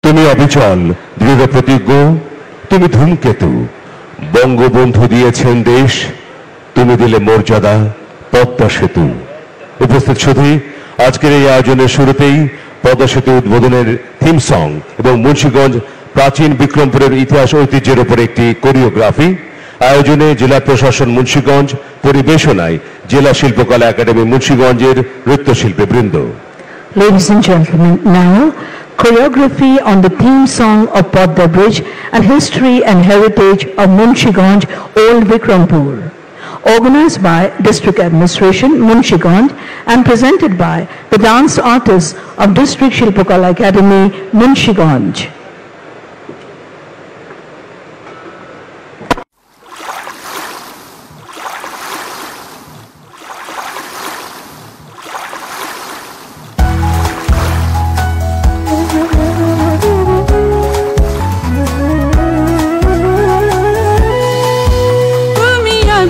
তুমি অবিচল দৃঢ় প্রতিজ্ঞ, তুমি ধূমকেতু। বঙ্গবন্ধু দিয়েছেন দেশ, তুমি দিলে মর্যাদা পদ্মা সেতু। উপস্থিত শুধুই আজকের এই আয়োজনের শুরুতেই পদ্মা সেতু উদ্বোধনের থিম সং এবং মুন্সিগঞ্জ প্রাচীন বিক্রমপুরের ইতিহাস ঐতিহ্যের উপর একটি কোরিওগ্রাফি। আয়োজনে জেলা প্রশাসন মুন্সিগঞ্জ, পরিবেশনায় জেলা শিল্পকলা একাডেমি মুন্সিগঞ্জের নৃত্যশিল্পী বৃন্দ। Ladies and gentlemen, now choreography on the theme song of Padda Bridge and history and heritage of Munshiganj, Old Bikrampur, organized by District Administration, Munshiganj, and presented by the dance artists of District Shilpakala Academy, Munshiganj.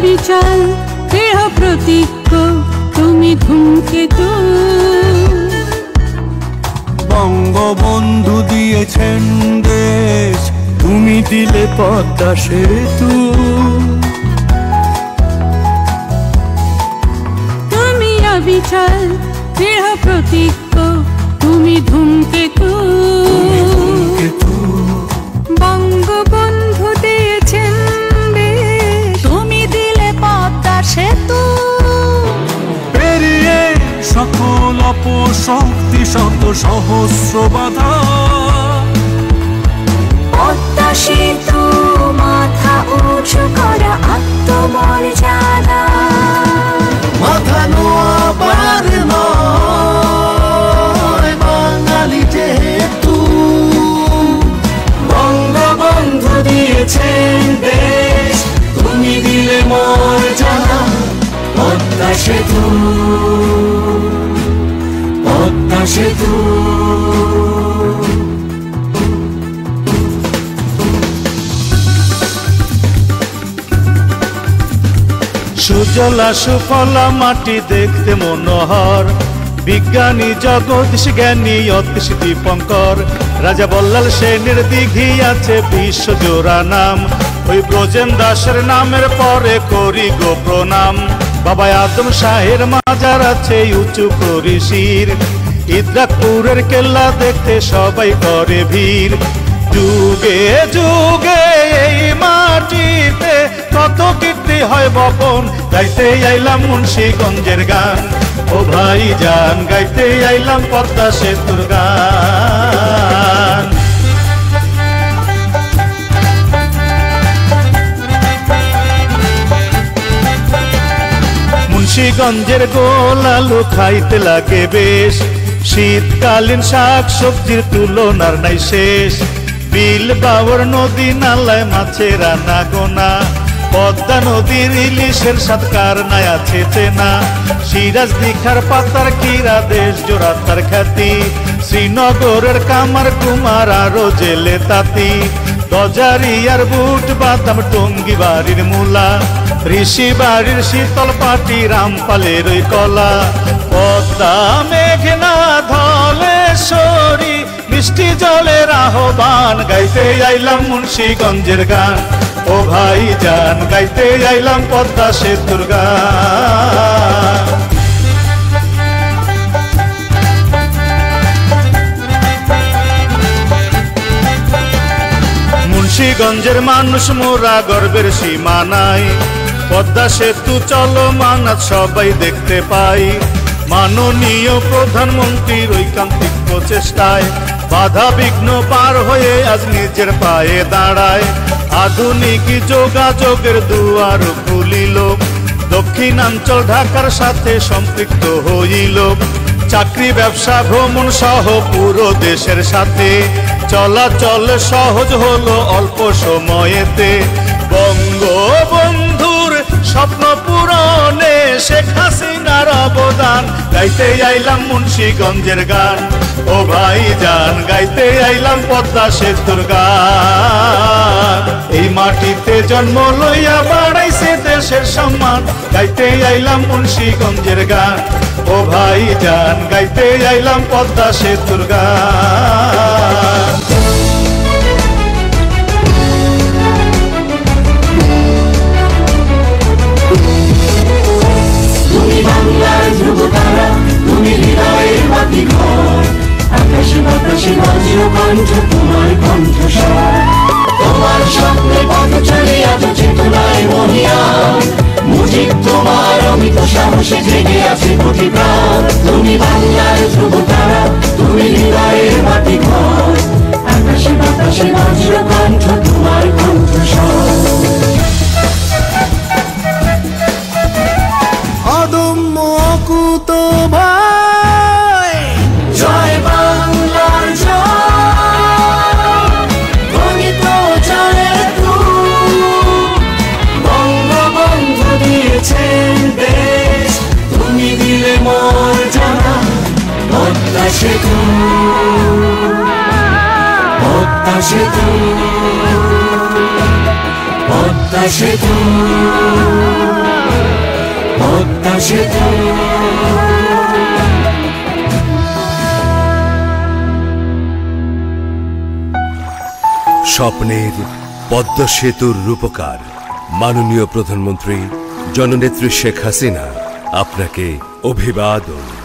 বিচল দৃঢ় প্রতিজ্ঞ, তুমি ধূমকেতু। বঙ্গবন্ধু দিয়েছেন দেশ, তুমি দিলে পদ্মা সেতু। তুমি অবিচল দৃঢ় প্রতিজ্ঞ, তুমি ধূমকেতু। বঙ্গবন্ধু দিয়েছেন সেতু। পেরিয়ে সকল অপশক্তি শত সহস্র বাধা, পদ্মা সেতু মাথা উঁচু করা আত্মমর্যাদা। মাথা নোয়াবার নয় বাঙালি যেহেতু। বঙ্গবন্ধু দিয়েছেন দেশ, তুমি দিলে মর্যাদা পদ্মা সেতু। পদ্মা সেতু সুজলা সুফলা মাটি দেখতে মনোহর, বিজ্ঞানী জগদীশ জ্ঞানী অতীশ দীপঙ্কর। রাজা বল্লাল সেনের দিঘি আছে বিশ্বজোড়া নাম, ওই ব্রজেন দাসের নামের পরে করি গো প্রণাম। বাবা আদম শাহের মাজার আছে উঁচু করি শির, ইদ্রাকপুরের কেল্লা দেখতে সবাই করে ভিড়। যুগে যুগে এই মাটিতে কত কীর্তি হয় বপন, গাইতে আইলাম মুন্সিগঞ্জের গান। ও ভাই জান গাইতে আইলাম পদ্মা সেতুর গান। মুন্সিগঞ্জের গোল আলু খাইতে লাগে বেশ, শীতকালীন শাক সবজির তুলনার নাই শেষ। বিল বাওর নদী নালায় মাছের আনা গোনা, পদ্মা নদীর ইলিশের সাতকার নাই আছে চেনা। সিরাজ দীঘার পাতার কিরা দেশ জোড়া তার খ্যাতি, শ্রীনগরের কামার কুমার আরো জেলে তাঁতি। গজারিয়ার বুট বাদাম টঙ্গি বাড়ির মূলা, ঋষি বাড়ির শীতল পাটি রামপালের ওই কলা। পদ্মা মেঘনা ধলেশ্বরী মিষ্টি জলের আহ্বান, গাইতে আইলাম মুন্সিগঞ্জের গান। ও ভাই জান গাইতে আইলাম পদ্মা সেতুর গান। মুন্সিগঞ্জের মানুষ মোরা গর্বের সীমা নাই, পদ্মা সেতু চলমান আজ সবাই দেখতে পাই। মাননীয় প্রধানমন্ত্রীর ঐকান্তিক প্রচেষ্টায় বাধা বিঘ্ন পার হয়ে আজ নিজের পায়ে দাঁড়ায়। আধুনিক যোগাযোগের দুয়ার খুলিল, দক্ষিণাঞ্চল ঢাকার সাথে সম্পৃক্ত হইল। চাকরি ব্যবসা ভ্রমণ সহ পুরো দেশের সাথে চলাচল সহজ হলো অল্প সময়েতে। বঙ্গবন্ধুর স্বপ্ন পূরণে শেখ হাসিনার অবদান, গাইতে আইলাম মুন্সিগঞ্জের গান। ও ভাই জান গাইতে আইলাম পদ্মা সেতুর গান। এই মাটিতে জন্ম লইয়া বাড়াইছে দেশের সম্মান, গাইতে আইলাম মুন্সিগঞ্জের গান। ও ভাই জান গাইতে আইলাম পদ্মা সেতুর গান। কণ্ঠ তোমার কণ্ঠস্বর তোমার স্বপ্নে পথ চলে আজ চেতনায় মহিয়ান মুজিব তোমার অমিত সাহসে জেগে আছে প্রতি প্রাণ তুমি বাংলার ধ্রুব তারা তুমি হৃদয়ের মাটি ঘর আকাশে বাতাসে বজ্র কণ্ঠ তোমার কণ্ঠস্বর অদম্য অকুত ভয় জয় বাংলার জয় গণিত চলে বঙ্গবন্ধু দিয়েছেন দেশ তুমি দিলে মর্যাদা পদ্মা সেতু পদ্মা সেতু পদ্মা সেতু পদ্মা সেতু স্বপ্নের পদ্মা সেতুর রূপকার মাননীয় প্রধানমন্ত্রী জননেত্রী শেখ হাসিনা আপনাকে অভিবাদন।